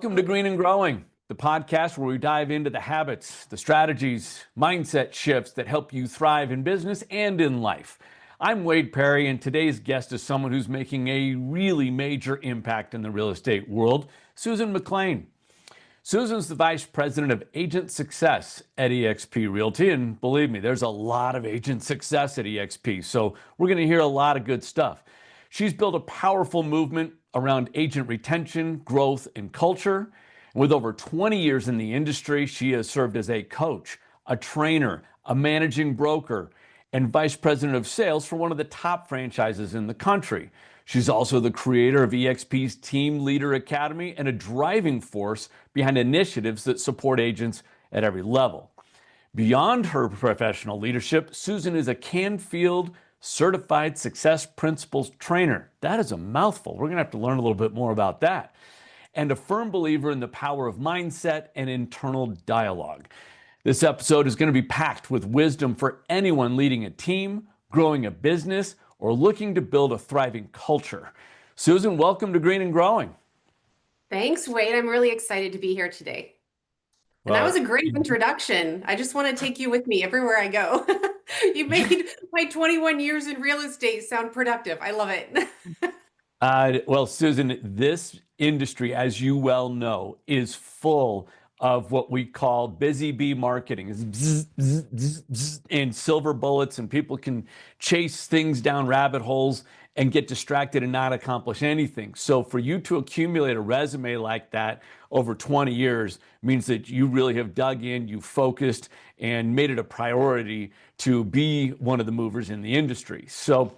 Welcome to Green and Growing, the podcast where we dive into the habits, the strategies, mindset shifts that help you thrive in business and in life. I'm Wade Perry, and today's guest is someone who's making a really major impact in the real estate world, Susan McClain. Susan's the Vice President of Agent Success at eXp Realty, and believe me, there's a lot of agent success at eXp, so we're going to hear a lot of good stuff. She's built a powerful movement around agent retention, growth, and culture. With over 20 years in the industry, she has served as a coach, a trainer, a managing broker, and vice president of sales for one of the top franchises in the country. She's also the creator of eXp's Team Leader Academy and a driving force behind initiatives that support agents at every level. Beyond her professional leadership, Susan is a Canfield Certified Success Principles trainer. That is a mouthful. We're going to have to learn a little bit more about that. And a firm believer in the power of mindset and internal dialogue. This episode is going to be packed with wisdom for anyone leading a team, growing a business, or looking to build a thriving culture. Susan, welcome to Green and Growing. Thanks, Wade. I'm really excited to be here today. And that was a great introduction. I just want to take you with me everywhere I go. You made my 21 years in real estate sound productive. I love it. Well, Susan, this industry, as you well know, is full of what we call busy bee marketing. It's bzz, bzz, bzz, bzz, and silver bullets, and people can chase things down rabbit holes and get distracted and not accomplish anything. So for you to accumulate a resume like that over 20 years means that you really have dug in, you focused, and made it a priority to be one of the movers in the industry. So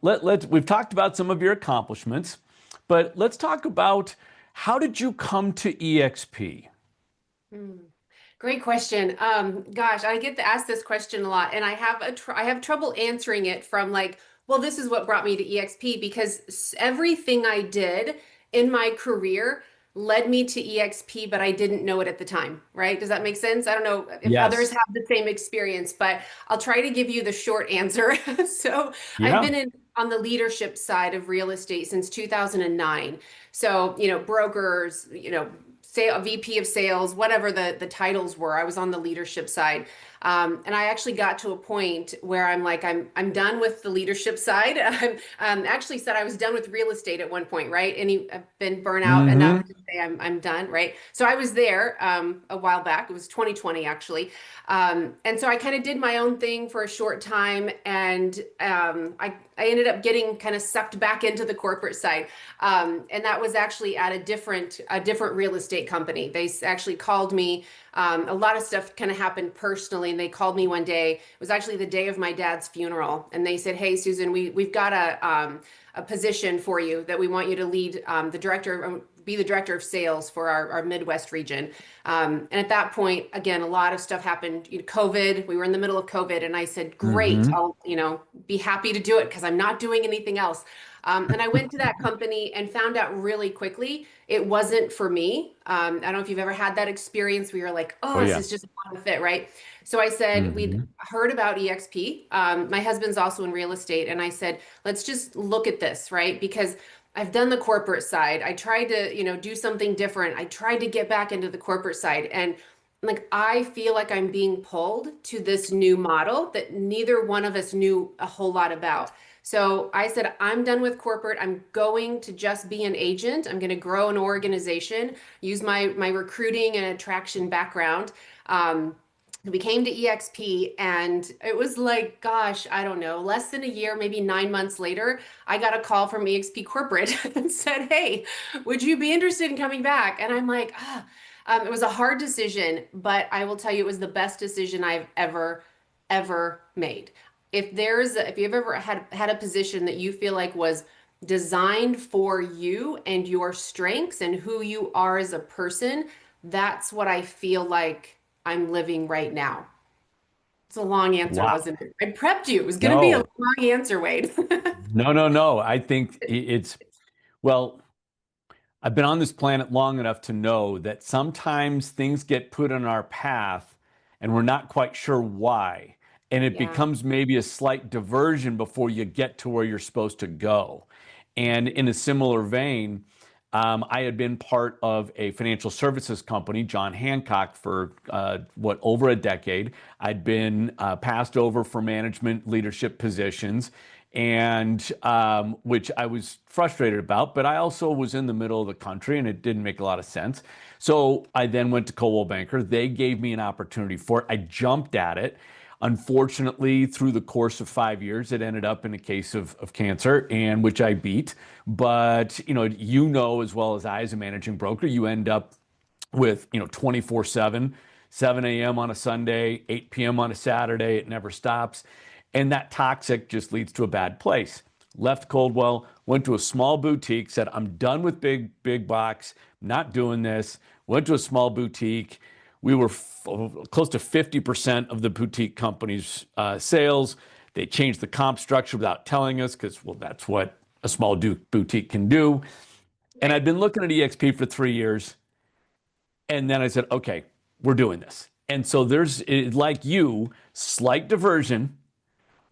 we've talked about some of your accomplishments, but let's talk about, how did you come to eXp? Great question. Gosh, I get to ask this question a lot, and I have trouble answering it from like, well, this is what brought me to eXp, because everything I did in my career led me to eXp, but I didn't know it at the time, right? Does that make sense? I don't know if others have the same experience, but I'll try to give you the short answer. So I've been on the leadership side of real estate since 2009. So, brokers, VP of sales, whatever the titles were, I was on the leadership side. And I actually got to a point where I'm like, I'm done with the leadership side. I'm actually said I was done with real estate at one point, right? And I've been burnt out enough to say I'm done, right? So I was there a while back. It was 2020 actually. And so I kind of did my own thing for a short time, and I ended up getting kind of sucked back into the corporate side. And that was actually at a different real estate company. They actually called me. A lot of stuff kind of happened personally, and they called me one day. It was actually the day of my dad's funeral, and they said, "Hey, Susan, we've got a position for you that we want you to lead, be the director of sales for our Midwest region." And at that point, again, a lot of stuff happened. COVID, we were in the middle of COVID, and I said, "Great, I'll be happy to do it because I'm not doing anything else." And I went to that company and found out really quickly it wasn't for me. I don't know if you've ever had that experience where you're like, this is just not a fit, right? So I said, we'd heard about eXp. My husband's also in real estate. And I said, let's just look at this, right? Because I've done the corporate side. I tried to, do something different. I tried to get back into the corporate side. And like, I feel like I'm being pulled to this new model that neither one of us knew a whole lot about. So I said, I'm done with corporate. I'm going to just be an agent. I'm going to grow an organization, use my recruiting and attraction background. We came to eXp, and it was like, gosh, I don't know, less than a year, maybe 9 months later, I got a call from eXp corporate and said, "Hey, would you be interested in coming back?" And I'm like, it was a hard decision, but I will tell you, it was the best decision I've ever made. If you've ever had a position that you feel like was designed for you and your strengths and who you are as a person, that's what I feel like I'm living right now. It's a long answer, wasn't it? I prepped you. It was going to be a long answer, Wade. No. I think well, I've been on this planet long enough to know that sometimes things get put on our path and we're not quite sure why. And it becomes maybe a slight diversion before you get to where you're supposed to go. And in a similar vein, I had been part of a financial services company, John Hancock, for over a decade. I'd been passed over for management leadership positions, and which I was frustrated about, but I also was in the middle of the country and it didn't make a lot of sense. So I then went to Coldwell Banker. They gave me an opportunity for it. I jumped at it. Unfortunately, through the course of 5 years, it ended up in a case of cancer, and which I beat. But as well as I, as a managing broker, you end up with 24/7, 7 a.m. on a Sunday, 8 p.m. on a Saturday. It never stops, and that toxic just leads to a bad place. Left Coldwell, went to a small boutique, said, I'm done with big box, not doing this. Went to a small boutique. We were close to 50% of the boutique company's sales. They changed the comp structure without telling us because, well, that's what a small boutique can do. And I'd been looking at EXP for 3 years. And then I said, okay, we're doing this. And so there's, like you, slight diversion,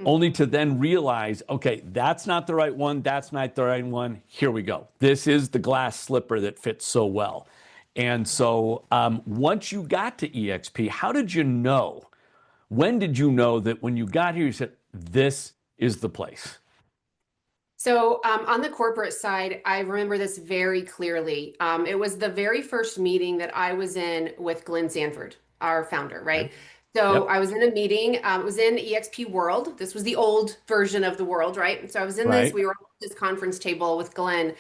only to then realize, okay, that's not the right one. That's not the right one. Here we go. This is the glass slipper that fits so well. And so once you got to EXP, how did you know? When did you know that when you got here, you said, this is the place? So on the corporate side, I remember this very clearly. It was the very first meeting that I was in with Glenn Sanford, our founder, right? Okay. So Yep. I was in a meeting. It was in EXP World. This was the old version of the world, right? And so I was in this. Right. We were at this conference table with Glenn.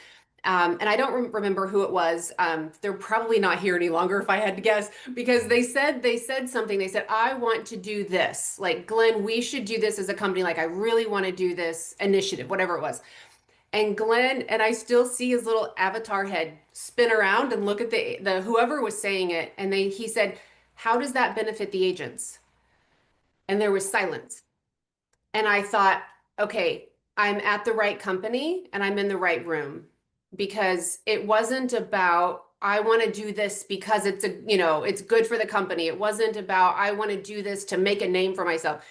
And I don't remember who it was. They're probably not here any longer, if I had to guess, because they said something. They said, "I want to do this. Like, Glenn, we should do this as a company. Like, I really want to do this initiative, whatever it was." And Glenn, and I still see his little avatar head spin around and look at the whoever was saying it, and he said, "How does that benefit the agents?" And there was silence. And I thought, okay, I'm at the right company and I'm in the right room, because it wasn't about I want to do this because it's good for the company. It wasn't about I want to do this to make a name for myself.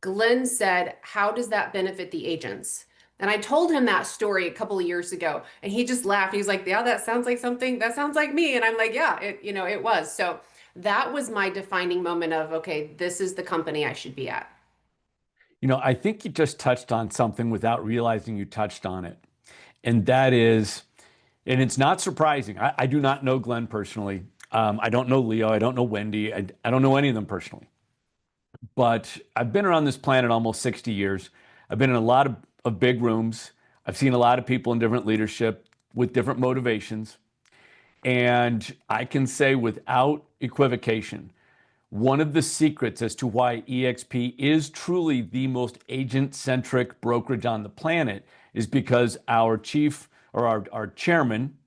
Glenn said, "How does that benefit the agents?" And I told him that story a couple of years ago, and he just laughed. He's like, "Yeah, that sounds like something. That sounds like me." And I'm like, "Yeah, it was." So that was my defining moment of, okay, this is the company I should be at. I think you just touched on something without realizing you touched on it. And that is, and it's not surprising. I do not know Glenn personally. I don't know Leo. I don't know Wendy. I don't know any of them personally. But I've been around this planet almost 60 years. I've been in a lot of big rooms. I've seen a lot of people in different leadership with different motivations. And I can say without equivocation, one of the secrets as to why EXP is truly the most agent-centric brokerage on the planet is because our chief or our chairman,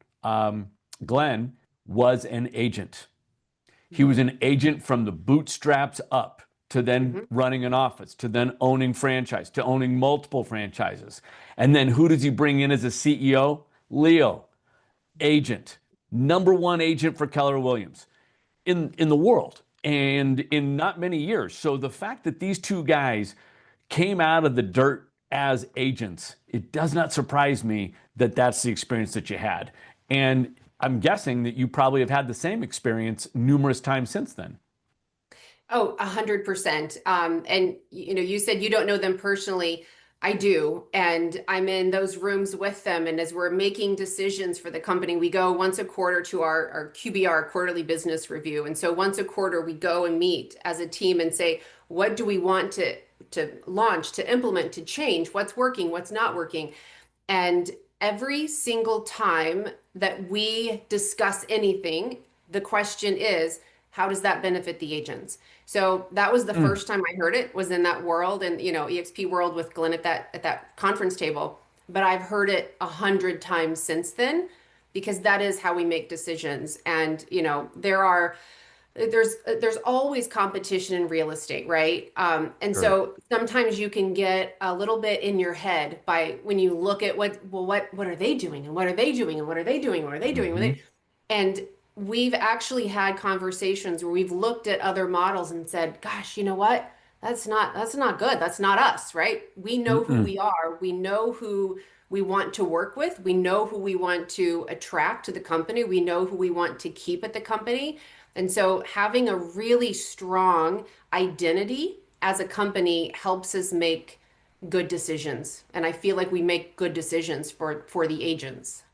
Glenn, was an agent. He was an agent from the bootstraps up to then Mhm. running an office, to then owning franchise, to owning multiple franchises. And then who does he bring in as a CEO? Leo, agent, number one agent for Keller Williams in the world and in not many years. So the fact that these two guys came out of the dirt as agents, it does not surprise me that that's the experience that you had. And I'm guessing that you probably have had the same experience numerous times since then. Oh, 100%. And you said you don't know them personally. I do. And I'm in those rooms with them. And as we're making decisions for the company, we go once a quarter to our QBR, quarterly business review. And so once a quarter, we go and meet as a team and say, what do we want to launch, to implement, to change? What's working? What's not working? And every single time that we discuss anything, the question is, how does that benefit the agents? So that was the Mm, first time I heard it, was in that world, and EXP world with Glenn at that conference table. But I've heard it 100 times since then, because that is how we make decisions. And there's always competition in real estate, right? And sure. so sometimes you can get a little bit in your head by when you look at what are they doing, and what are they doing, and what are they doing, what are they doing, Hmm. and we've actually had conversations where we've looked at other models and said, gosh, you know what? that's not good. That's not us, right? We know who Mm-mm. we are. We know who we want to work with. We know who we want to attract to the company. We know who we want to keep at the company. And so having a really strong identity as a company helps us make good decisions. And I feel like we make good decisions for the agents.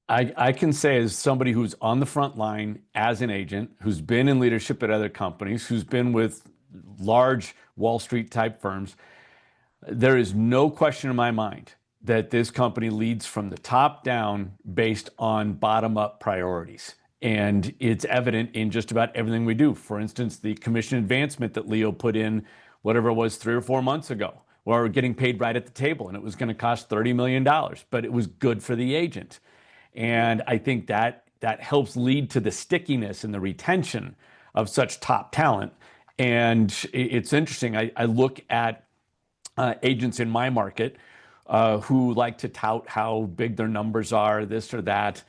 I can say, as somebody who's on the front line as an agent, who's been in leadership at other companies, who's been with large Wall Street type firms, there is no question in my mind that this company leads from the top down based on bottom up priorities. And it's evident in just about everything we do. For instance, the commission advancement that Leo put in, whatever it was, 3 or 4 months ago, we're getting paid right at the table, and it was going to cost $30 million, but it was good for the agent. And I think that helps lead to the stickiness and the retention of such top talent. And it's interesting. I look at agents in my market who like to tout how big their numbers are, this or that.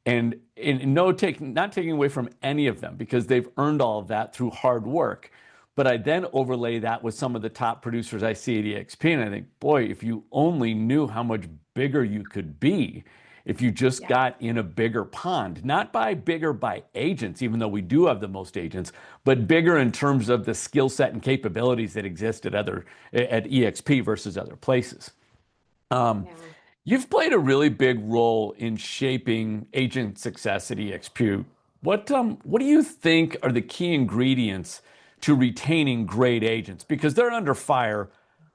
And not taking away from any of them because they've earned all of that through hard work. But I then overlay that with some of the top producers I see at EXP, and I think, boy, if you only knew how much bigger you could be if you just Yeah. got in a bigger pond, not by bigger by agents, even though we do have the most agents, but bigger in terms of the skill set and capabilities that exist at EXP versus other places. Um, Yeah. you've played a really big role in shaping agent success at EXP. What do you think are the key ingredients to retaining great agents? Because they're under fire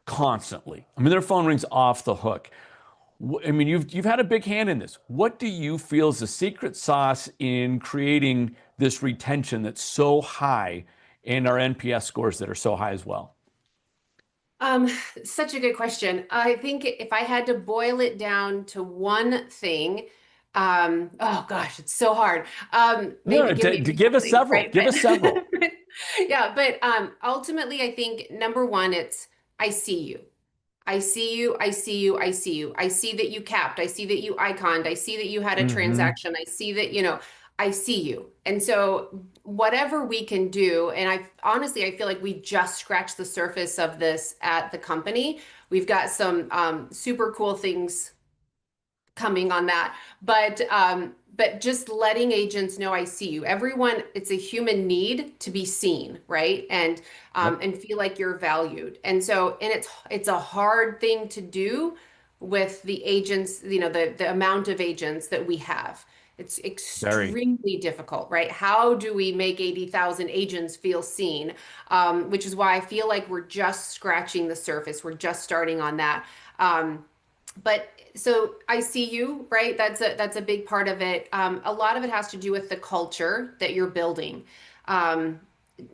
constantly. I mean, their phone rings off the hook. I mean, you've had a big hand in this. What do you feel is the secret sauce in creating this retention that's so high and our NPS scores that are so high as well? Um, Such a good question. I think if I had to boil it down to one thing, oh gosh, it's so hard. No, Maybe give me a give couple us things, several. right? Give us several. Yeah, but ultimately, I think number one, it's I see you. I see you, I see you, I see you. I see that you capped. I see that you iconed. I see that you had a Hmm. transaction. I see that, I see you. And so whatever we can do, and I honestly, I feel like we just scratched the surface of this at the company. We've got some super cool things coming on that. But just letting agents know I see you. Everyone, it's a human need to be seen, right? Yep. And feel like you're valued. And so, and it's a hard thing to do with the agents, the amount of agents that we have. It's Very. extremely difficult, right? How do we make 80,000 agents feel seen? Which is why I feel like we're just scratching the surface. We're just starting on that. But so I see you, right? That's a big part of it. A lot of it has to do with the culture that you're building. Um,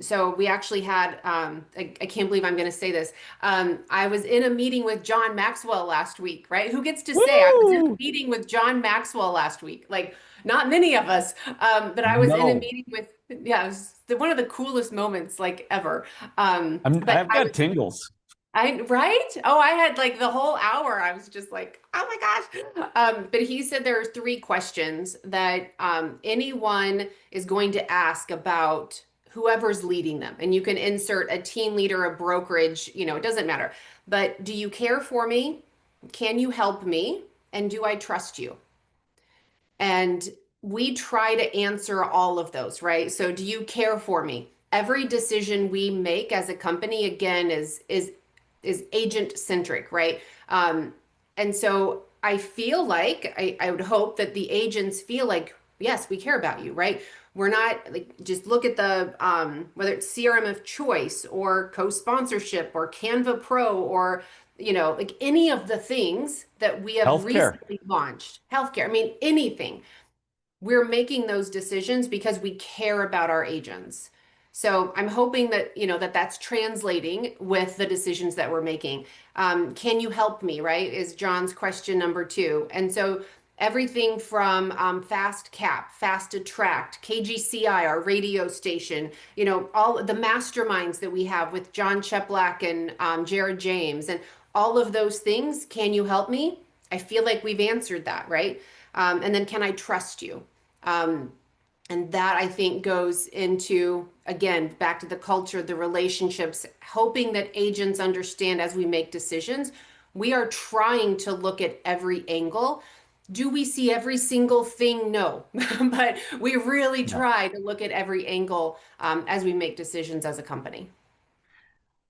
so we actually had, I can't believe I'm going to say this. I was in a meeting with John Maxwell last week, right? Who gets to say I was in a Woo! meeting with John Maxwell last week? Like, not many of us. But I was in a No. meeting with, yeah, it was one of the coolest moments like ever. But I've I got was tingles. right? Oh, I had like the whole hour. I was just like, oh my gosh. But he said there are three questions that anyone is going to ask about whoever's leading them. And you can insert a team leader, a brokerage, it doesn't matter. But do you care for me? Can you help me? And do I trust you? And we try to answer all of those, right? So do you care for me? Every decision we make as a company, again, is agent centric, right? And so I feel like I would hope that the agents feel like, yes, we care about you, right? We're not like just look at the whether it's CRM of choice or co-sponsorship or Canva Pro or like any of the things that we have Healthcare. recently launched, healthcare. I mean, anything we're making those decisions because we care about our agents. So I'm hoping that, that's translating with the decisions that we're making. Can you help me, right? Is John's question number two. And so everything from Fast Cap, Fast Attract, KGCI, our radio station, all the masterminds that we have with John Cheplack and Jared James and all of those things. Can you help me? I feel like we've answered that, right? And then can I trust you? Um, And that I think goes into, again, back to the culture, the relationships, hoping that agents understand as we make decisions, we are trying to look at every angle. Do we see every single thing? No, but we really No. try to look at every angle as we make decisions as a company.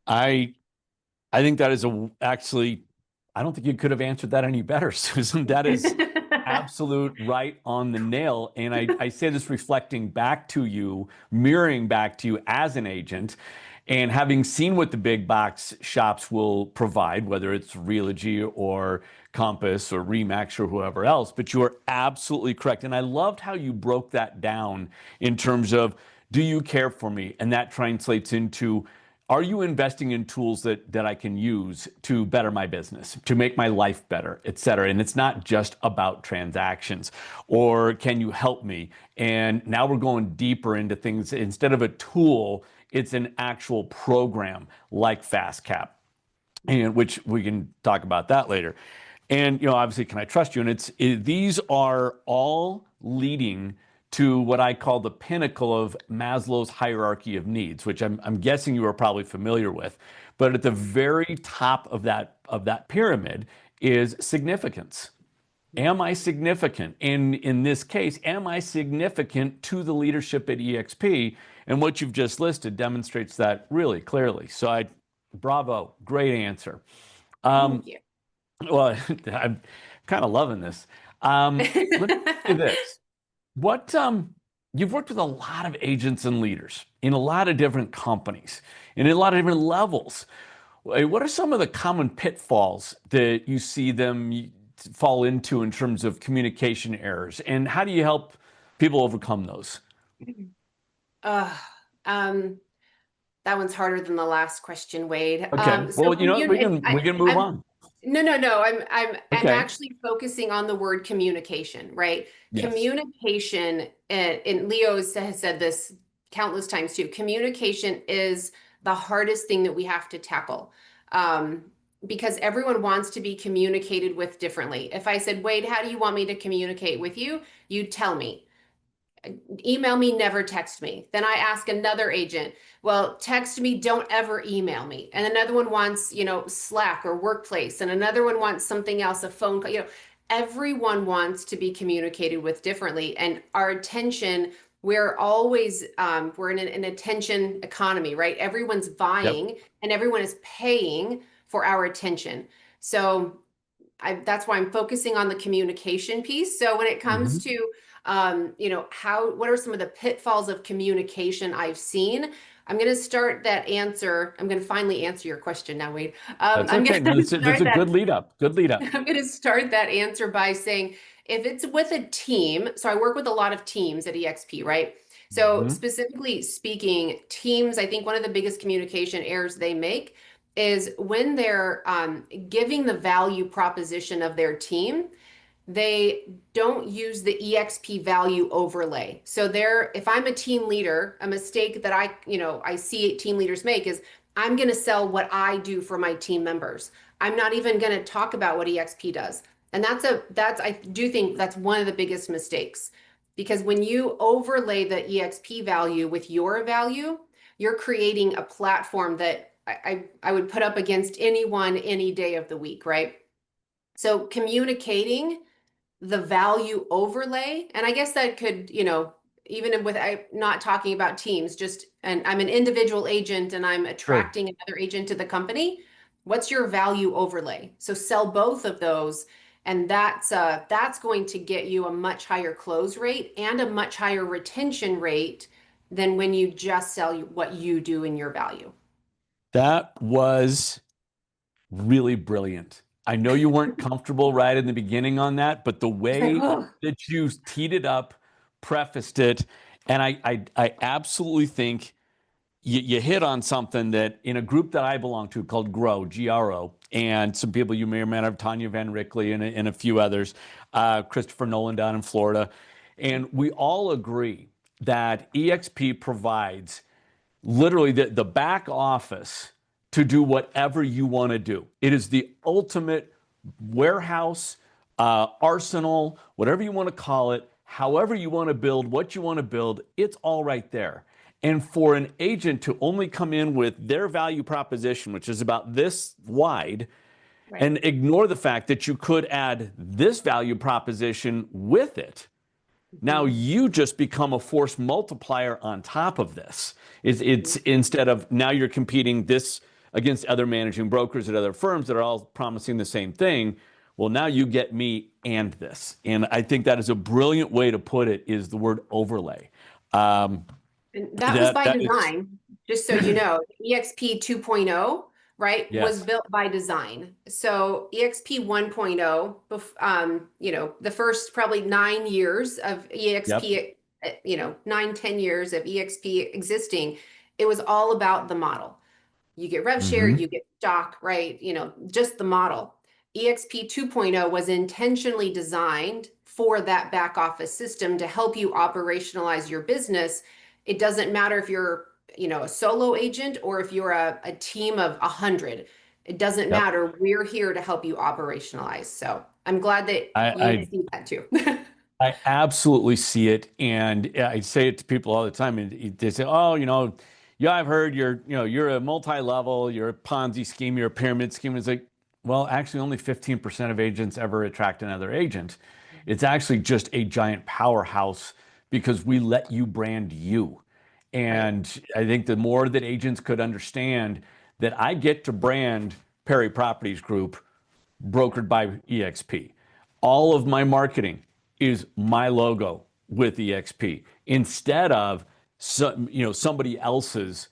I I think that is actually, I don't think you could have answered that any better, Susan. That is absolute right on the nail. And I say this reflecting back to you, mirroring back to you as an agent, and having seen what the big box shops will provide, whether it's Realty or Compass or Remax or whoever else. But you are absolutely correct. And I loved how you broke that down in terms of, do you care for me? And that translates into, are you investing in tools that I can use to better my business, to make my life better, et cetera? And it's not just about transactions. Or can you help me? And now we're going deeper into things. Instead of a tool, it's an actual program like FastCap, and which we can talk about that later. And obviously, can I trust you? And these are all leading to what I call the pinnacle of Maslow's hierarchy of needs, which I'm guessing you are probably familiar with. But at the very top of that pyramid is significance. Am I significant? In this case, am I significant to the leadership at EXP? And what you've just listed demonstrates that really clearly. So bravo, great answer. Um, Thank you. well, I'm kind of loving this. Let me ask you this. What You've worked with a lot of agents and leaders in a lot of different companies and in a lot of different levels. What are some of the common pitfalls that you see them fall into in terms of communication errors, and how do you help people overcome those? Uh, um, that one's harder than the last question, Wade. Okay. So Well, we can move I'm on. no. I'm Okay. actually focusing on the word communication, right? Yes. Communication, and Leo has said this countless times too. Communication is the hardest thing that we have to tackle. Um, because everyone wants to be communicated with differently. If I said, Wade, how do you want me to communicate with you? You tell me. Email me, never text me. Then I ask another agent, well, text me, don't ever email me. And another one wants, Slack or Workplace. And another one wants something else, a phone call. Everyone wants to be communicated with differently. And our attention, we're always, we're in an attention economy, right? Everyone's Yep. vying and everyone is paying for our attention. So that's why I'm focusing on the communication piece. So when it comes Mhm. to, what are some of the pitfalls of communication I've seen? I'm going to start that answer. I'm going to finally answer your question now, Wade. That's I'm okay. going No, to that's start a that. good lead up. Good lead up. I'm going to start that answer by saying, if it's with a team, so I work with a lot of teams at EXP, right? So Mhm. specifically speaking, teams, I think one of the biggest communication errors they make is when they're giving the value proposition of their team, they don't use the EXP value overlay. So if I'm a team leader, a mistake that I see team leaders make is, I'm going to sell what I do for my team members. I'm not even going to talk about what EXP does. And I do think that's one of the biggest mistakes, because when you overlay the EXP value with your value, you're creating a platform that I would put up against anyone any day of the week, right? So communicating the value overlay, and I guess that could, even with I not talking about teams, just, and I'm an individual agent and I'm Sure. attracting another agent to the company. What's your value overlay? So sell both of those, and that's going to get you a much higher close rate and a much higher retention rate than when you just sell what you do in your value. That was really brilliant. I know you weren't comfortable right in the beginning on that, but the It's like, way oh, that you teed it up, prefaced it, and I absolutely think you hit on something that in a group that I belong to called Grow, GRO, and some people you may or may not have, Tanya Van Rickley and a few others, Christopher Nolan down in Florida. And we all agree that EXP provides literally the back office to do whatever you want to do. It is the ultimate warehouse, arsenal, whatever you want to call it, however you want to build, what you want to build, it's all right there. And for an agent to only come in with their value proposition, which is about this wide, Right. and ignore the fact that you could add this value proposition with it, now Mhm. you just become a force multiplier on top of this. It's Mhm. instead of now you're competing this against other managing brokers at other firms that are all promising the same thing. Well, now you get me and this. And I think that is a brilliant way to put it, is the word overlay. Um, And that was that by that is design, just so you know. EXP 2.0, right, was yes. built by design. So EXP 1.0, the first probably 9 years of Yep. EXP, 9, 10 years of EXP existing, it was all about the model. You get rev share, Hmm. you get stock, right? Just the model. EXP 2.0 was intentionally designed for that back office system to help you operationalize your business. It doesn't matter if you're, a solo agent or if you're a team of 100. It doesn't Yep. matter. We're here to help you operationalize. So I'm glad that I, you I see that too. I absolutely see it, and I say it to people all the time, and they say, "Oh, yeah, I've heard you're a multi-level, you're a Ponzi scheme, you're a pyramid scheme." It's like, well, actually, only 15% of agents ever attract another agent. It's actually just a giant powerhouse because we let you brand you. Right. And I think the more that agents could understand that I get to brand Perry Properties Group brokered by EXP. All of my marketing is my logo with EXP instead of somebody else's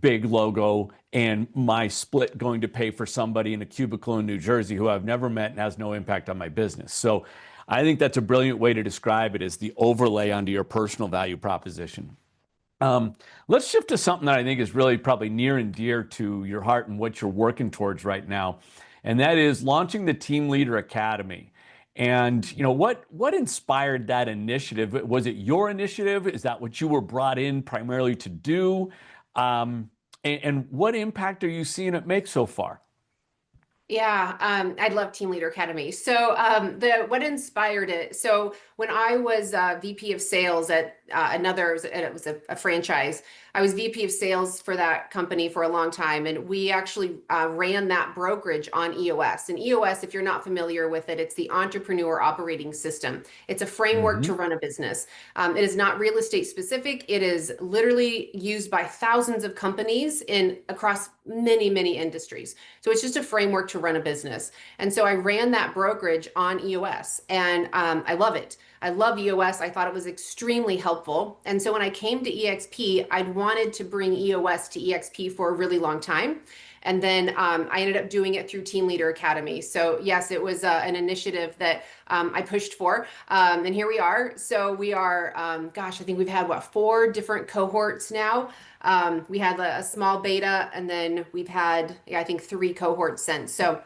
big logo and my split going to pay for somebody in a cubicle in New Jersey who I've never met and has no impact on my business. So I think that's a brilliant way to describe it, as the overlay onto your personal value proposition. Um, let's shift to something that I think is really probably near and dear to your heart and what you're working towards right now, and that is launching the Team Leader Academy. And what inspired that initiative? Was it your initiative? Is that what you were brought in primarily to do? And what impact are you seeing it make so far? Yeah, I love Team Leader Academy. So, the what inspired it? So, when I was VP of Sales at it was a franchise. I was VP of Sales for that company for a long time, and we actually ran that brokerage on EOS. And EOS, if you're not familiar with it, it's the Entrepreneur Operating System. It's a framework Hmm. to run a business. It is not real estate specific. It is literally used by thousands of companies in across many, many industries. So it's just a framework to run a business. And so I ran that brokerage on EOS, and I love it. I love EOS. I thought it was extremely helpful. And so when I came to EXP, I'd wanted to bring EOS to EXP for a really long time. And then I ended up doing it through Team Leader Academy. So yes, it was an initiative that I pushed for. And here we are. So we are, gosh, I think we've had 4 different cohorts now. We had a small beta, and then we've had, yeah, I think 3 cohorts since. So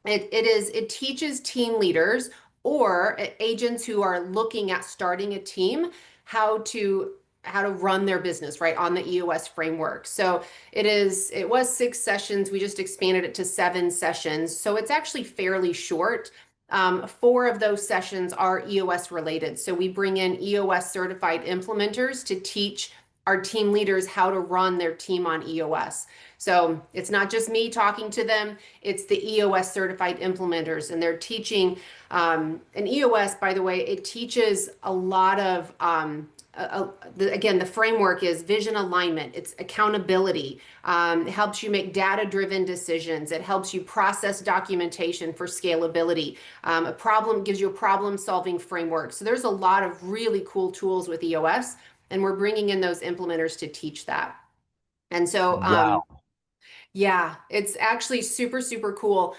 it teaches team leaders or agents who are looking at starting a team how to run their business right on the EOS framework. So it was 6 sessions. We just expanded it to 7 sessions. So it's actually fairly short. 4 of those sessions are EOS related. So we bring in EOS certified implementers to teach our team leaders how to run their team on EOS. So it's not just me talking to them, it's the EOS certified implementers, and they're teaching. And EOS, by the way, it teaches a lot of, again, the framework is vision alignment, it's accountability, it helps you make data driven decisions, it helps you process documentation for scalability, gives you a problem solving framework. So there's a lot of really cool tools with EOS, and we're bringing in those implementers to teach that. And so, Wow. yeah, it's actually super, super cool.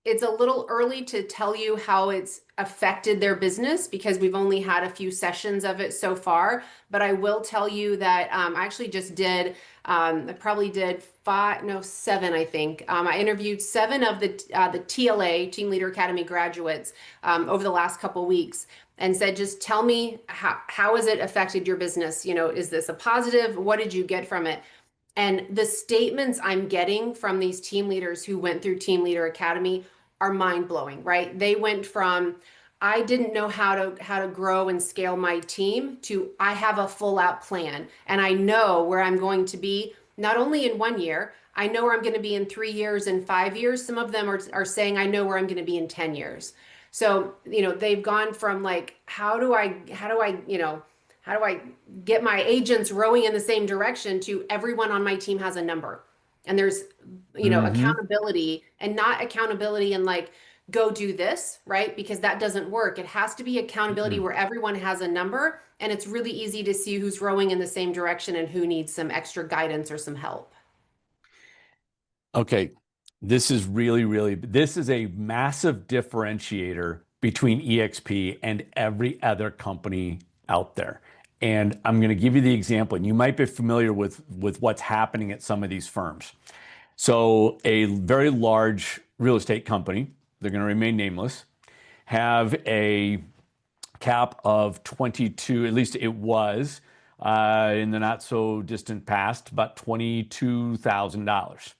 It's a little early to tell you how it's affected their business because we've only had a few sessions of it so far. But I will tell you that I actually just did, I probably did 5, no, 7, I think. I interviewed 7 of the TLA, Team Leader Academy graduates, over the last couple weeks, and said, just tell me how has it affected your business? Is this a positive? What did you get from it? And the statements I'm getting from these team leaders who went through Team Leader Academy are mind blowing, right? They went from, I didn't know how to grow and scale my team to I have a full out plan and I know where I'm going to be not only in 1 year, I know where I'm going to be in 3 years and 5 years. Some of them are saying I know where I'm going to be in 10 years. So, they've gone from like, how do I get my agents rowing in the same direction to everyone on my team has a number. And there's, Hmm. accountability and not accountability and like, go do this, right? Because that doesn't work. It has to be accountability where everyone has a number and it's really easy to see who's rowing in the same direction and who needs some extra guidance or some help. Okay, this is this is a massive differentiator between EXP and every other company out there. And I'm going to give you the example, and you might be familiar with what's happening at some of these firms. So, a very large real estate company, they're going to remain nameless, have a cap of 22, at least it was in the not so distant past, about $22,000.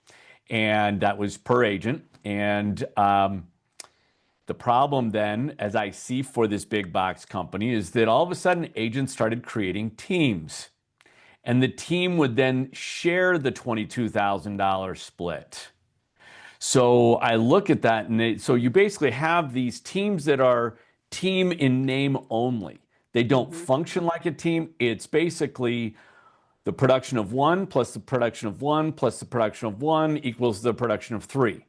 And that was per agent. And the problem then, as I see for this big box company, is that all of a sudden agents started creating teams. And the team would then share the $22,000 split. So I look at that, and so you basically have these teams that are team in name only. They don't Hmm. function like a team. It's basically the production of one plus the production of one plus the production of one equals the production of three.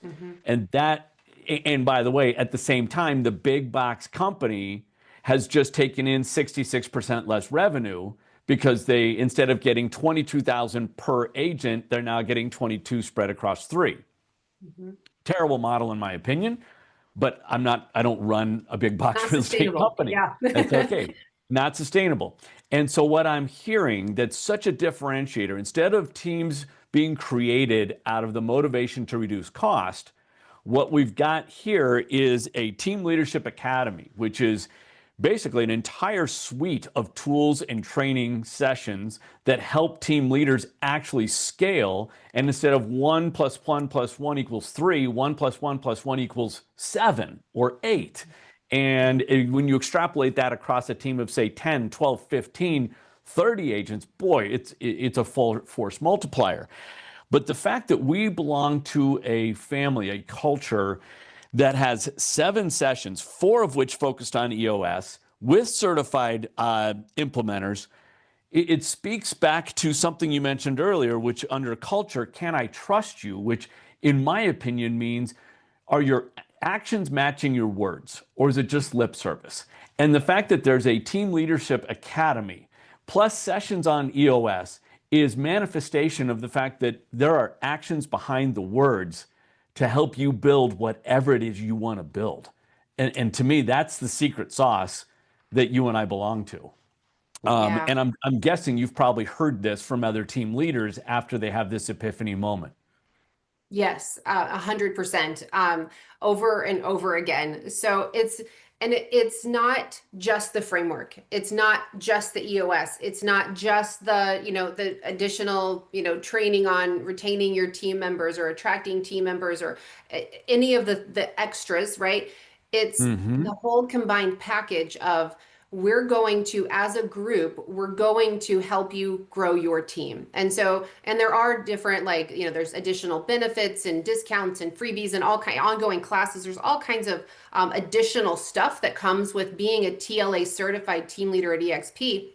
Hmm. And that, and by the way, at the same time, the big box company has just taken in 66% less revenue because they, instead of getting 22,000 per agent, they're now getting 22 spread across three. Hmm. Terrible model in my opinion, but I don't run a big box Not real estate sustainable. company. Yeah. That's okay. Not sustainable. And so what I'm hearing that's such a differentiator, instead of teams being created out of the motivation to reduce cost, what we've got here is a team leadership academy, which is basically an entire suite of tools and training sessions that help team leaders actually scale. And instead of 1 + 1 + 1 equals 3, 1 + 1 + 1 equals 7 or 8. And when you extrapolate that across a team of, say, 10, 12, 15, 30 agents, boy, it's a full force multiplier. But the fact that we belong to a family, a culture that has 7 sessions, 4 of which focused on EOS with certified implementers, it speaks back to something you mentioned earlier, which under culture, can I trust you? Which, in my opinion, means are your actions matching your words, or is it just lip service? And the fact that there's a team leadership academy plus sessions on EOS is manifestation of the fact that there are actions behind the words to help you build whatever it is you want to build. And to me, that's the secret sauce that you and I belong to. Yeah. And I'm guessing you've probably heard this from other team leaders after they have this epiphany moment. Yes, 100%, over and over again. So it's not just the framework. It's not just the EOS. It's not just the additional, training on retaining your team members or attracting team members or any of the extras, right? It's Hmm. the whole combined package of we're going to, as a group, we're going to help you grow your team. And so, and there are different, like, there's additional benefits and discounts and freebies and all kind ongoing classes. There's all kinds of additional stuff that comes with being a TLA certified team leader at EXP.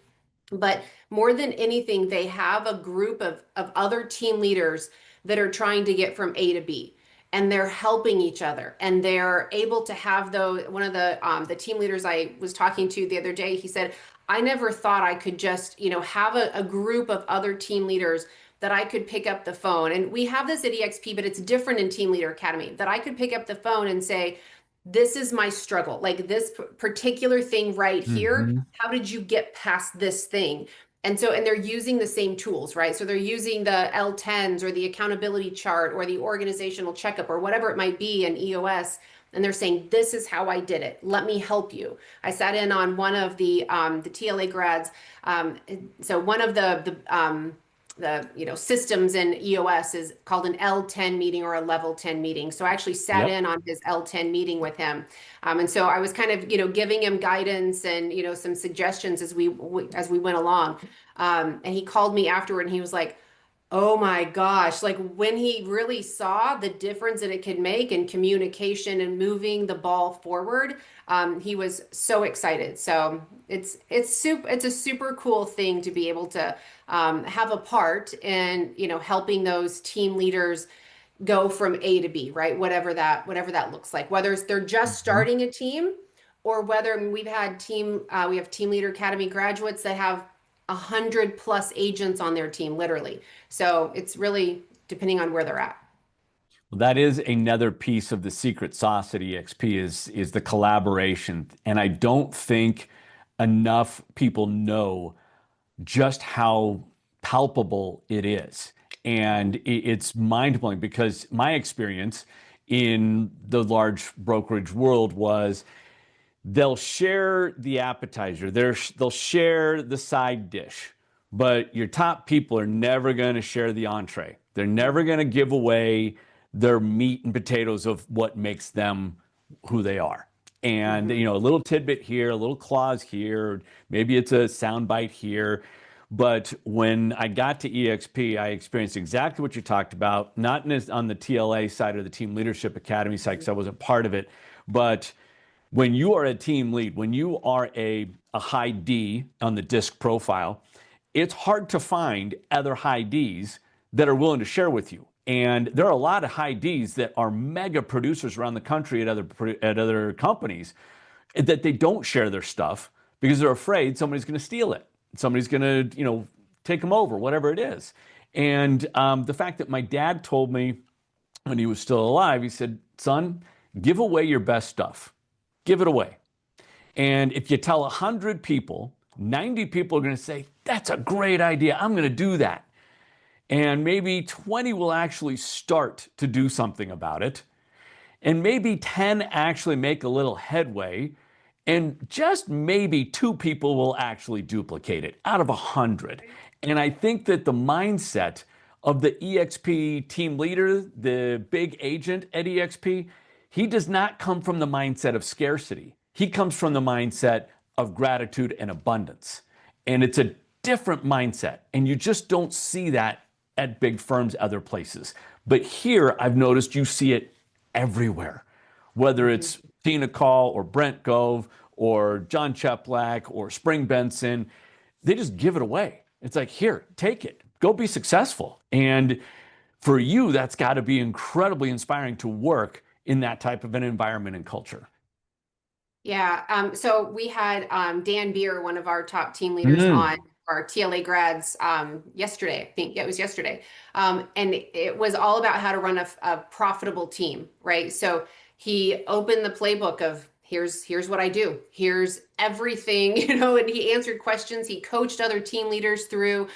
But more than anything, they have a group of other team leaders that are trying to get from A to B. And they're helping each other, and they're able to have those. One of the team leaders I was talking to the other day, he said, "I never thought I could just have a group of other team leaders that I could pick up the phone." And we have this at EXP, but it's different in Team Leader Academy. That I could pick up the phone and say, this is my struggle, like this particular thing right here. Hmm. How did you get past this thing? And they're using the same tools, right? So they're using the L10s or the accountability chart or the organizational checkup or whatever it might be in EOS. And they're saying, this is how I did it. Let me help you. I sat in on one of the TLA grads. So one of systems in EOS is called an L10 meeting or a level 10 meeting. So I actually sat Yep. in on his L10 meeting with him. And so I was kind of, giving him guidance and, some suggestions as we went along. And he called me afterward and he was like, oh my gosh, like when he really saw the difference that it could make in communication and moving the ball forward, he was so excited. So it's a super cool thing to be able to have a part in, helping those team leaders go from A to B, right? Whatever that looks like, whether it's they're just Mhm. starting a team or whether we have Team Leader Academy graduates that have 100+ agents on their team, literally. So it's really depending on where they're at. Well, that is another piece of the secret sauce at EXP is the collaboration. And I don't think enough people know just how palpable it is. And it's mind-blowing because my experience in the large brokerage world was they'll share the appetizer, they'll share the side dish, but your top people are never going to share the entree. They're never going to give away their meat and potatoes of what makes them who they are. And Mhm. a little tidbit here, a little clause here, maybe it's a soundbite here. But when I got to EXP, I experienced exactly what you talked about, not on the TLA side or the Team Leadership Academy side, because I wasn't part of it, but when you are a team lead, when you are a high D on the disc profile, it's hard to find other high Ds that are willing to share with you. And there are a lot of high Ds that are mega producers around the country at other companies that they don't share their stuff because they're afraid somebody's going to steal it. Somebody's going to, take them over, whatever it is. And the fact that my dad told me when he was still alive, he said, son, give away your best stuff. Give it away. And if you tell 100 people, 90 people are going to say, that's a great idea. I'm going to do that. And maybe 20 will actually start to do something about it. And maybe 10 actually make a little headway. And just maybe 2 people will actually duplicate it out of 100. And I think that the mindset of the EXP team leader, the big agent at EXP, he does not come from the mindset of scarcity. He comes from the mindset of gratitude and abundance. And it's a different mindset. And you just don't see that at big firms, other places. But here, I've noticed you see it everywhere, whether Mhm. it's Tina Call or Brent Gove or John Cheplack or Spring Benson. They just give it away. It's like, here, take it, go be successful. And for you, that's got to be incredibly inspiring to work in that type of an environment and culture. Yeah. So we had Dan Beer, one of our top team leaders, Mm. on our TLA grads yesterday. I think, yeah, it was yesterday. And it was all about how to run a profitable team, right? So he opened the playbook of here's what I do. Here's everything, and he answered questions. He coached other team leaders through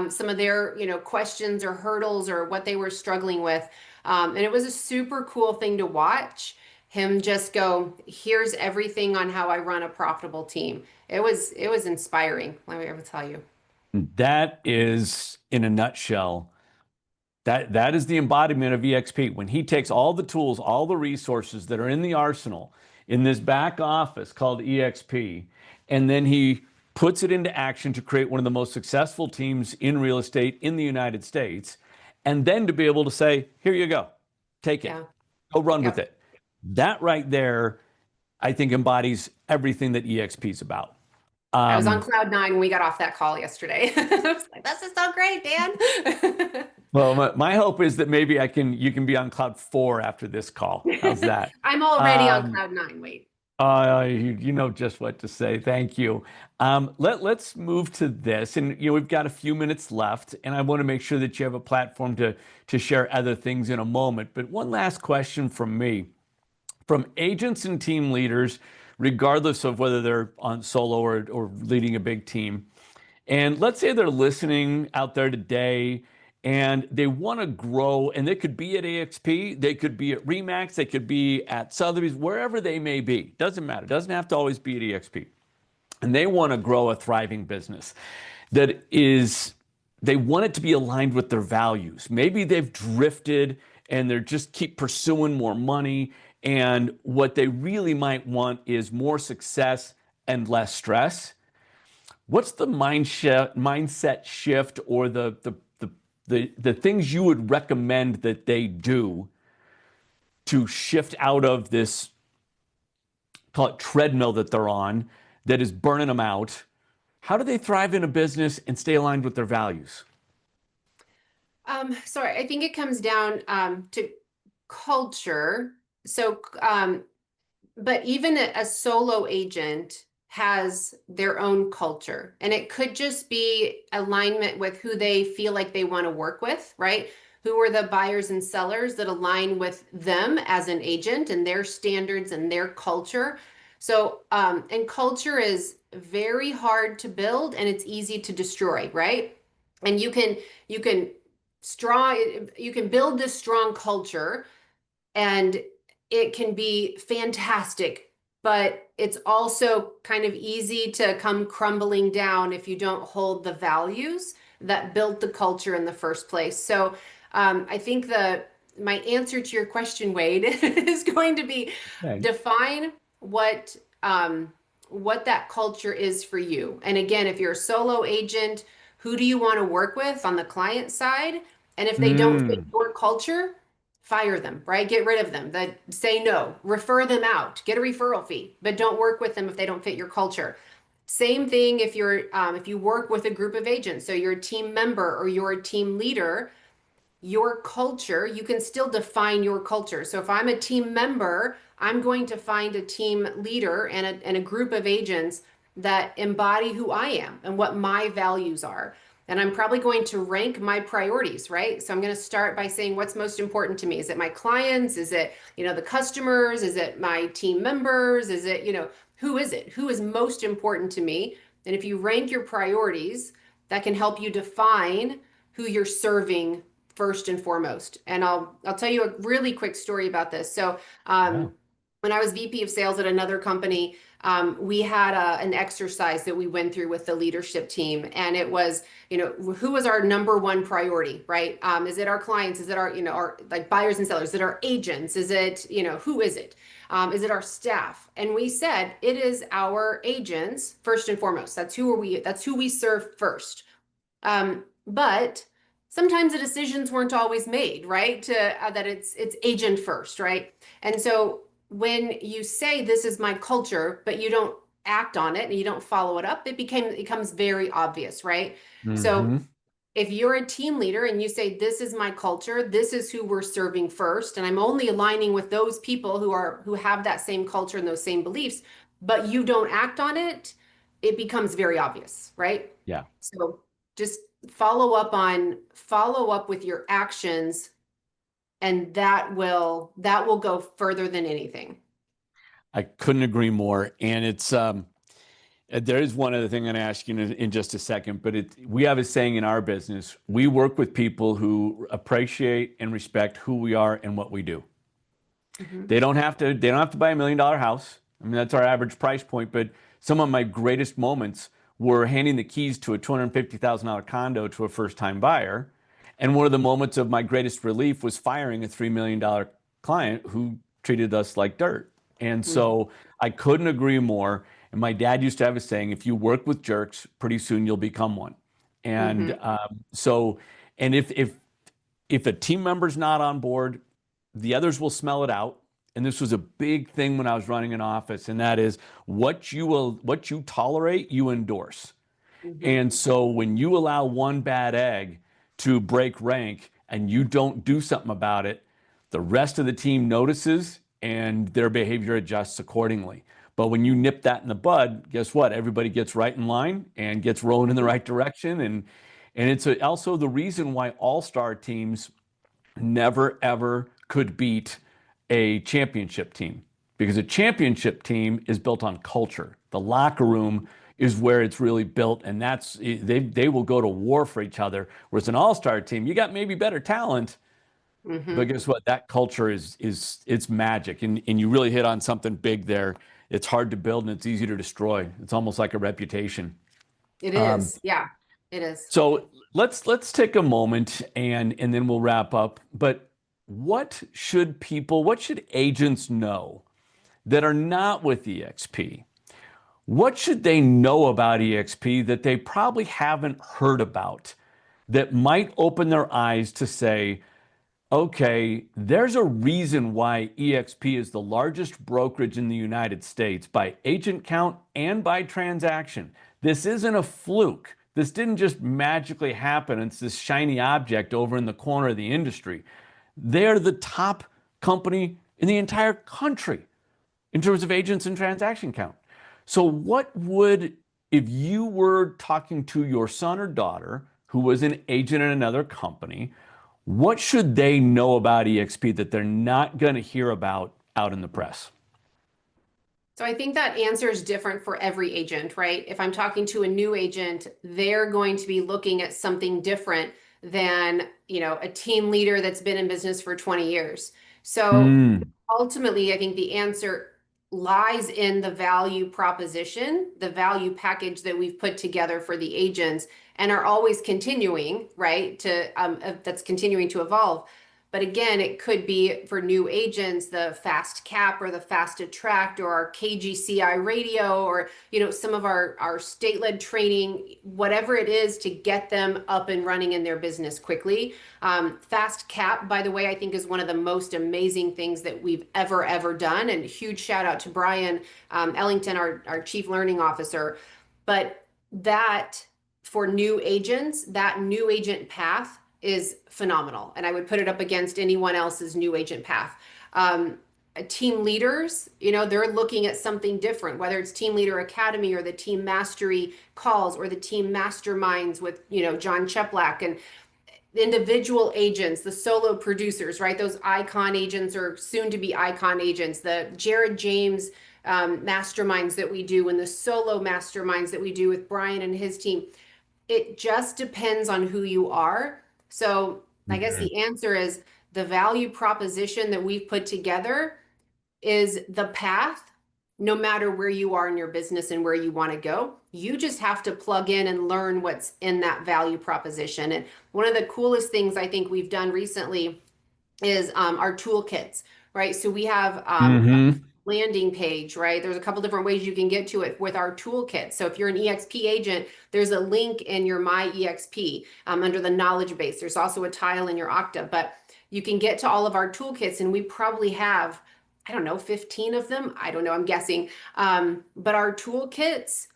some of their, questions or hurdles or what they were struggling with. And it was a super cool thing to watch him just go, here's everything on how I run a profitable team. It was inspiring, let me ever tell you. That is, in a nutshell, that is the embodiment of EXP. When he takes all the tools, all the resources that are in the arsenal in this back office called EXP, and then he puts it into action to create one of the most successful teams in real estate in the United States, and then to be able to say, here you go, take it, Yeah. go run with Yep. it. That right there, I think embodies everything that EXP is about. I was on Um, cloud 9 when we got off that call yesterday. I was like, this is so great, Dan. well, my hope is that maybe you can be on cloud 4 after this call. How's that? I'm already on Um, cloud 9. Wait. you know just what to say. Thank you. Let's move to this, and we've got a few minutes left, and I want to make sure that you have a platform to share other things in a moment. But one last question from me, from agents and team leaders, regardless of whether they're on solo or leading a big team. And let's say they're listening out there today and they want to grow, and they could be at AXP, they could be at Remax, they could be at Sotheby's, wherever they may be. Doesn't matter. Doesn't have to always be at EXP. And they want to grow a thriving business that is they want it to be aligned with their values. Maybe they've drifted and they're just keep pursuing more money. And what they really might want is more success and less stress. What's the mindset shift or the things you would recommend that they do to shift out of this, call it treadmill that they're on, that is burning them out? How do they thrive in a business and stay aligned with their values? So I think it comes down to culture. So, but even a solo agent has their own culture, and it could just be alignment with who they feel like they want to work with, right? Who are the buyers and sellers that align with them as an agent and their standards and their culture. So, and culture is very hard to build and it's easy to destroy, right? And you can strong you can build this strong culture and it can be fantastic, but it's also kind of easy to come crumbling down if you don't hold the values that built the culture in the first place. So I think my answer to your question, Wade, is going to be Okay. define what that culture is for you. And again, if you're a solo agent, who do you want to work with on the client side? And if they don't fit Mm, your culture, fire them, right? Get rid of them. That say no, refer them out, get a referral fee, but don't work with them if they don't fit your culture. Same thing if you work with a group of agents, so you're a team member or you're a team leader, your culture, you can still define your culture. So if I'm a team member, I'm going to find a team leader and a group of agents that embody who I am and what my values are. And I'm probably going to rank my priorities, right? So I'm going to start by saying what's most important to me. Is it my clients? Is it, the customers? Is it my team members? Is it, who is it? Who is most important to me? And if you rank your priorities, that can help you define who you're serving first and foremost. And I'll tell you a really quick story about this. So yeah. when I was VP of sales at another company, we had an exercise that we went through with the leadership team, and it was, who was our number one priority, right? Is it our clients? Is it our, our like buyers and sellers? Is it our agents? Is it, who is it? Is it our staff? And we said it is our agents first and foremost. That's who we serve first. But sometimes the decisions weren't always made, right? To that it's agent first, right? And so when you say this is my culture, but you don't act on it and you don't follow it up, it becomes very obvious, right? So Hmm. if you're a team leader and you say this is my culture, this is who we're serving first, and I'm only aligning with those people who have that same culture and those same beliefs, but you don't act on it, it becomes very obvious, right? Yeah. So just follow up with your actions, and that will go further than anything. I couldn't agree more. And there is one other thing I'm going to ask you in just a second, but we have a saying in our business: we work with people who appreciate and respect who we are and what we do. Mhm. They don't have to buy $1 million house. I mean, that's our average price point. But some of my greatest moments were handing the keys to a $250,000 condo to a first-time buyer. And one of the moments of my greatest relief was firing a $3 million client who treated us like dirt. And Mhm. so I couldn't agree more. And my dad used to have a saying: if you work with jerks, pretty soon you'll become one. And Mhm. so, and if a team member's not on board, the others will smell it out. And this was a big thing when I was running an office, and that is what you tolerate, you endorse. Mhm. And so when you allow one bad egg to break rank and you don't do something about it, the rest of the team notices and their behavior adjusts accordingly. But when you nip that in the bud, guess what? Everybody gets right in line and gets rolling in the Mhm. right direction. And it's also the reason why all-star teams never ever could beat a championship team, because a championship team is built on culture. The locker room is where it's really built, and they will go to war for each other. Whereas an all-star team, you got maybe better talent, but Mhm. guess what? That culture is it's magic, and you really hit on something big there. It's hard to build and it's easy to destroy. It's almost like a reputation. It Um, is. Yeah. It is. So let's take a moment and then we'll wrap up. But what should agents know that are not with EXP? What should they know about EXP that they probably haven't heard about that might open their eyes to say, okay, there's a reason why EXP is the largest brokerage in the United States by agent count and by transaction. This isn't a fluke. This didn't just magically happen. It's this shiny object over in the corner of the industry. They're the top company in the entire country in terms of agents and transaction count. So, if you were talking to your son or daughter who was an agent in another company, what should they know about EXP that they're not going to hear about out in the press? So I think that answer is different for every agent, right? If I'm talking to a new agent, they're going to be looking at something different than, a team leader that's been in business for 20 years. So Mm, ultimately, I think the answer lies in the value proposition, the value package that we've put together for the agents and are always continuing, right? That's continuing to evolve. But again, it could be for new agents, the fast cap or the fast attract or our KGCI radio or, some of our state-led training, whatever it is to get them up and running in their business quickly. Fast cap, by the way, I think is one of the most amazing things that we've ever done. And huge shout out to Brian Ellington, our Chief Learning Officer. But that for new agents, that new agent path is phenomenal. And I would put it up against anyone else's new agent path. Team leaders, they're looking at something different, whether it's Team Leader Academy or the Team Mastery calls or the Team Masterminds with, John Cheplack and individual agents, the solo producers, right? Those icon agents or soon to be icon agents, the Jared James masterminds that we do and the solo masterminds that we do with Brian and his team. It just depends on who you are. So I guess mhm. the answer is the value proposition that we've put together is the path, no matter where you are in your business and where you want to go. You just have to plug in and learn what's in that value proposition. And one of the coolest things I think we've done recently is our toolkits, right? So we have Mhm. landing page, right? There's a couple different ways you can get to it with our toolkit. So if you're an EXP agent, there's a link in your My EXP under the knowledge base. There's also a tile in your Okta, but you can get to all of our toolkits, and we probably have, I don't know, 15 of them. I don't know, I'm guessing. But our toolkits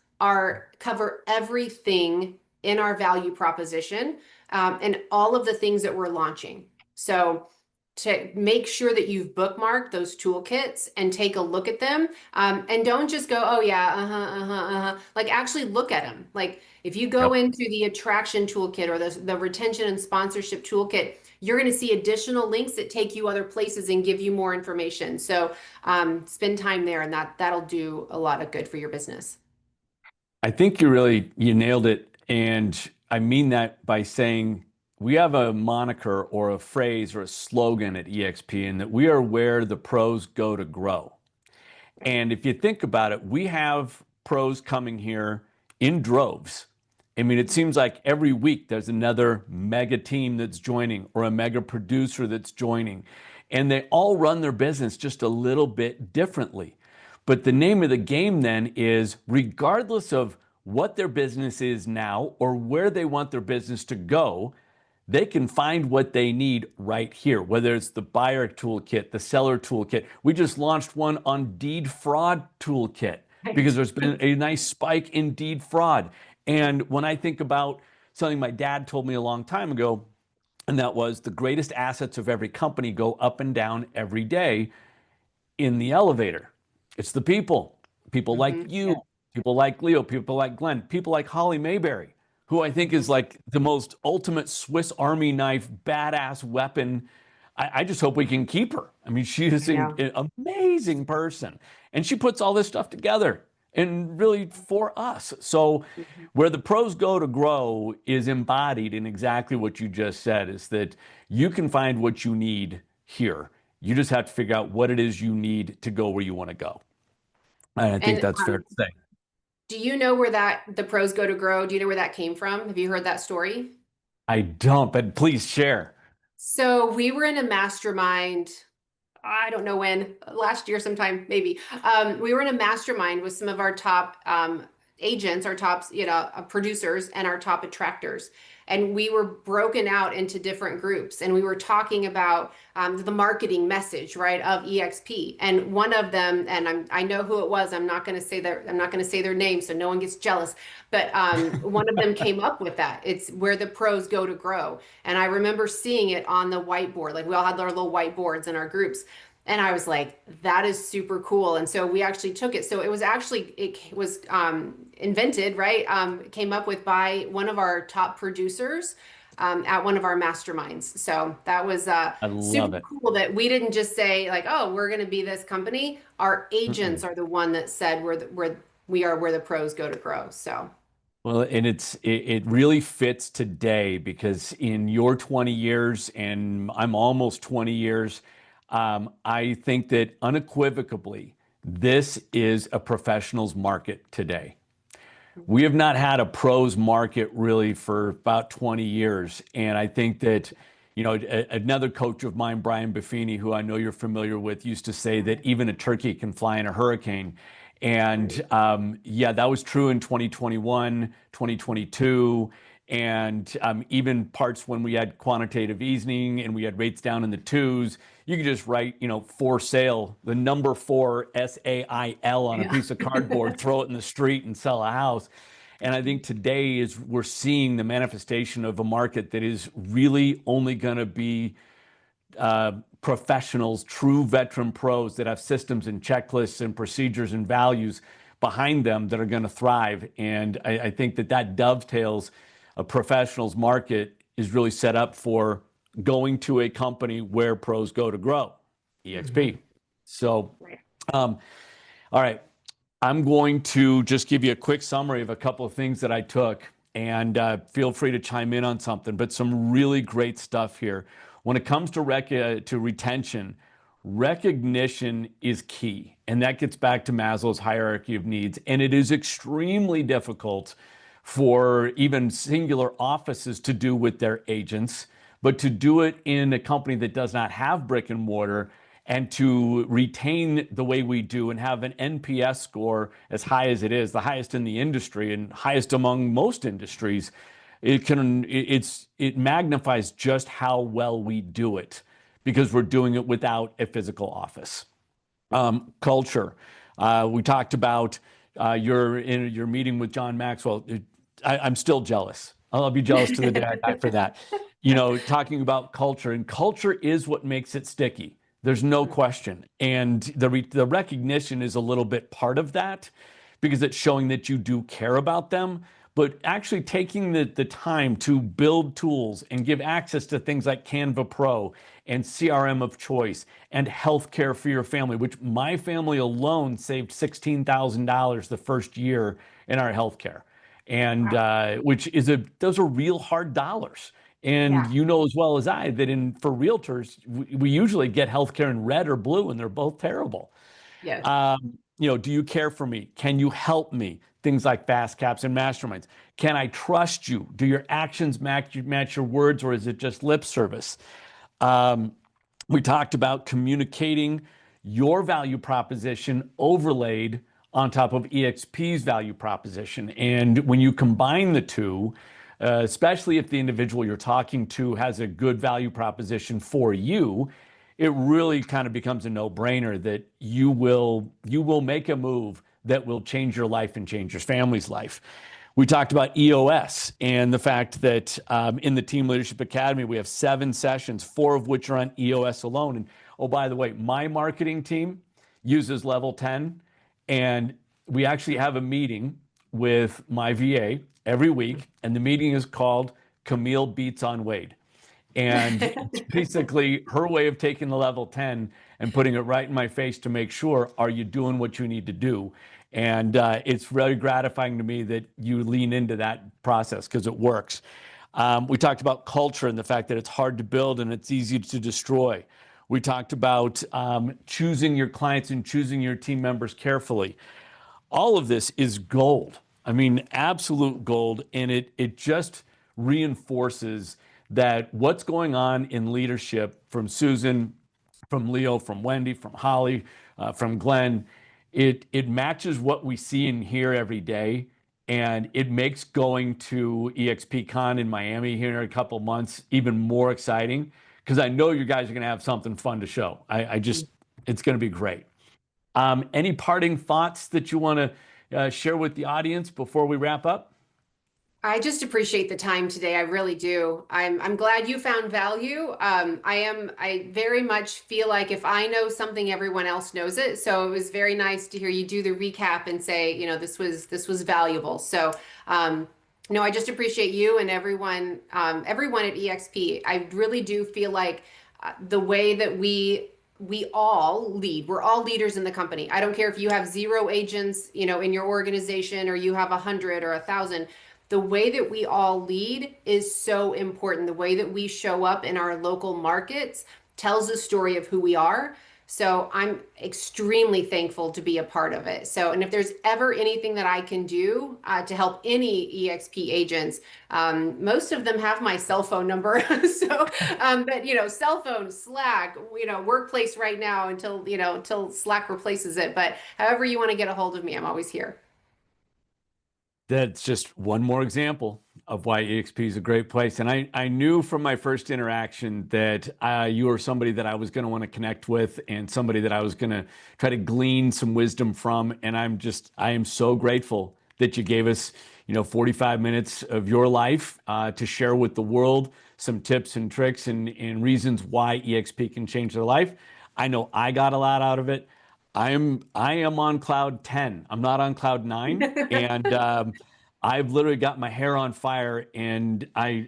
cover everything in our value proposition and all of the things that we're launching. So to make sure that you've bookmarked those toolkits and take a look at them. And don't just go, oh yeah, Like actually look at them. Like if you go Yep. into the attraction toolkit or the retention and sponsorship toolkit, you're going to see additional links that take you other places and give you more information. So spend time there, and that'll do a lot of good for your business. I think you nailed it. And I mean that by saying we have a moniker or a phrase or a slogan at EXP, and that we are where the pros go to grow. And if you think about it, we have pros coming here in droves. I mean, it seems like every week there's another mega team that's joining or a mega producer that's joining. And they all run their business just a little bit differently. But the name of the game then is regardless of what their business is now or where they want their business to go, they can find what they need right here, whether it's the buyer toolkit, the seller toolkit. We just launched one on deed fraud toolkit because Right. there's been a nice spike in deed fraud. And when I think about something my dad told me a long time ago, and that was the greatest assets of every company go up and down every day in the elevator. It's the people, people like you, Yeah. people like Leo, people like Glenn, people like Holly Mayberry, who I think is Mhm. like the most ultimate Swiss Army knife, badass weapon. I just hope we can keep her. I mean, she is I know. an amazing person, and she puts all this stuff together and really for us. So, Mhm. where the pros go to grow is embodied in exactly what you just said, is that you can find what you need here. You just have to figure out what it is you need to go where you want to go. And I think And that's fair to say. Do you know where the pros go to grow? Do you know where that came from? Have you heard that story? I don't, but please share. So we were in a mastermind. I don't know when, last year sometime, maybe. We were in a mastermind with some of our top agents, our top, producers, and our top attractors. And we were broken out into different groups, and we were talking about the marketing message, right, of EXP. And one of them, and I know who it was. I'm not going to say their name, so no one gets jealous. But one of them came up with that. It's where the pros go to grow. And I remember seeing it on the whiteboard. Like we all had our little whiteboards in our groups. And I was like, that is super cool. And so we actually took it. So it was invented, right? Came up with by one of our top producers at one of our masterminds. So that was I super love it. cool that we didn't just say like, oh, we're going to be this company. Our agents Mm-mm. are the one that said we are where the pros go to grow. So Well, and it really fits today because in your 20 years and I'm almost 20 years, I think that unequivocally, this is a professionals market today. We have not had a pros market really for about 20 years. And I think that, another coach of mine, Brian Buffini, who I know you're familiar with, used to say that even a turkey can fly in a hurricane. And yeah, that was true in 2021, 2022, and even parts when we had quantitative easing and we had rates down in the twos. You could just write, for sale, the number four SAIL on a yeah. piece of cardboard, throw it in the street and sell a house. And I think today is we're seeing the manifestation of a market that is really only going to be professionals, true veteran pros that have systems and checklists and procedures and values behind them that are going to thrive. And I think that dovetails a professionals market is really set up for going to a company where pros go to grow, Mhm. EXP. So, Right. um, all right. I'm going to just give you a quick summary of a couple of things that I took, and feel free to chime in on something, but some really great stuff here. When it comes to to retention, recognition is key, and that gets back to Maslow's hierarchy of needs. And it is extremely difficult for even singular offices to do with their agents, but to do it in a company that does not have brick and mortar and to retain the way we do and have an NPS score as high as it is, the highest in the industry and highest among most industries, it magnifies just how well we do it because we're doing it without a physical office. Culture. We talked about your meeting with John Maxwell. I'm still jealous. I'll be jealous to the day I die for that. Talking about culture, and culture is what makes it sticky. There's no question. And the recognition is a little bit part of that because it's showing that you do care about them. But actually taking the time to build tools and give access to things like Canva Pro and CRM of choice and healthcare for your family, which my family alone saved $16,000 the first year in our healthcare. And Wow. which is those are real hard dollars. And Yeah. you know as well as I that for realtors, we usually get healthcare in red or blue, and they're both terrible. Yes. Do you care for me? Can you help me? Things like fast caps and masterminds. Can I trust you? Do your actions match your words, or is it just lip service? Um, we talked about communicating your value proposition overlaid on top of EXP's value proposition. And when you combine the two, especially if the individual you're talking to has a good value proposition for you, it really kind of becomes a no-brainer that you will make a move that will change your life and change your family's life. We talked about EOS and the fact that in the Team Leadership Academy, we have 7 sessions, 4 of which are on EOS alone. And oh, by the way, my marketing team uses level 10, and we actually have a meeting with my VA every week, and the meeting is called Camille Beats on Wade. And it's basically her way of taking the level 10 and putting it right in my face to make sure, are you doing what you need to do? And it's very gratifying to me that you lean into that process because it works. We talked about culture and the fact that it's hard to build and it's easy to destroy. We talked about choosing your clients and choosing your team members carefully. All of this is gold. I mean, absolute gold. And it just reinforces that what's going on in leadership from Susan, from Leo, from Wendy, from Holly, from Glenn, it matches what we see and hear every day. And it makes going to EXPCon in Miami here in a couple months even more exciting because I know you guys are going to have something fun to show. I just, it's going to be great. Any parting thoughts that you want to share with the audience before we wrap up? I just appreciate the time today. I really do. I'm glad you found value. I very much feel like if I know something, everyone else knows it. So it was very nice to hear you do the recap and say, this was valuable. So no, I just appreciate you and everyone at EXP. I really do feel like the way that we all lead. We're all leaders in the company. I don't care if you have 0 agents, in your organization, or you have 100 or 1,000. The way that we all lead is so important. The way that we show up in our local markets tells the story of who we are. So I'm extremely thankful to be a part of it. So, and if there's ever anything that I can do to help any EXP agents, most of them have my cell phone number. So, but cell phone, Slack, workplace right now until Slack replaces it. But however you want to get a hold of me, I'm always here. That's just one more example of why EXP is a great place. And I knew from my first interaction that you were somebody that I was going to want to connect with and somebody that I was going to try to glean some wisdom from. And I am so grateful that you gave us, 45 minutes of your life to share with the world some tips and tricks and reasons why EXP can change their life. I know I got a lot out of it. I am on cloud 10. I'm not on cloud 9. And I've literally got my hair on fire and I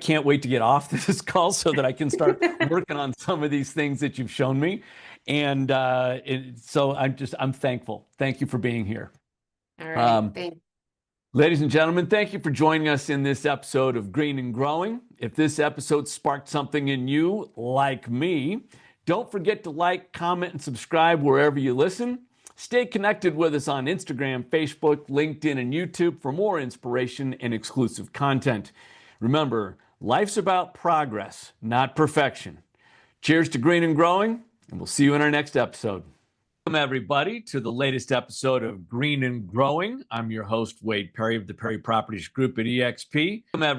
can't wait to get off this call so that I can start working on some of these things that you've shown me. And so I'm thankful. Thank you for being here. All right. Thanks. Ladies and gentlemen, thank you for joining us in this episode of Green and Growing. If this episode sparked something in you, like me, don't forget to like, comment, and subscribe wherever you listen. Stay connected with us on Instagram, Facebook, LinkedIn, and YouTube for more inspiration and exclusive content. Remember, life's about progress, not perfection. Cheers to Green and Growing, and we'll see you in our next episode. Welcome, everybody, to the latest episode of Green and Growing. I'm your host, Wade Perry of the Perry Properties Group at EXP. Welcome,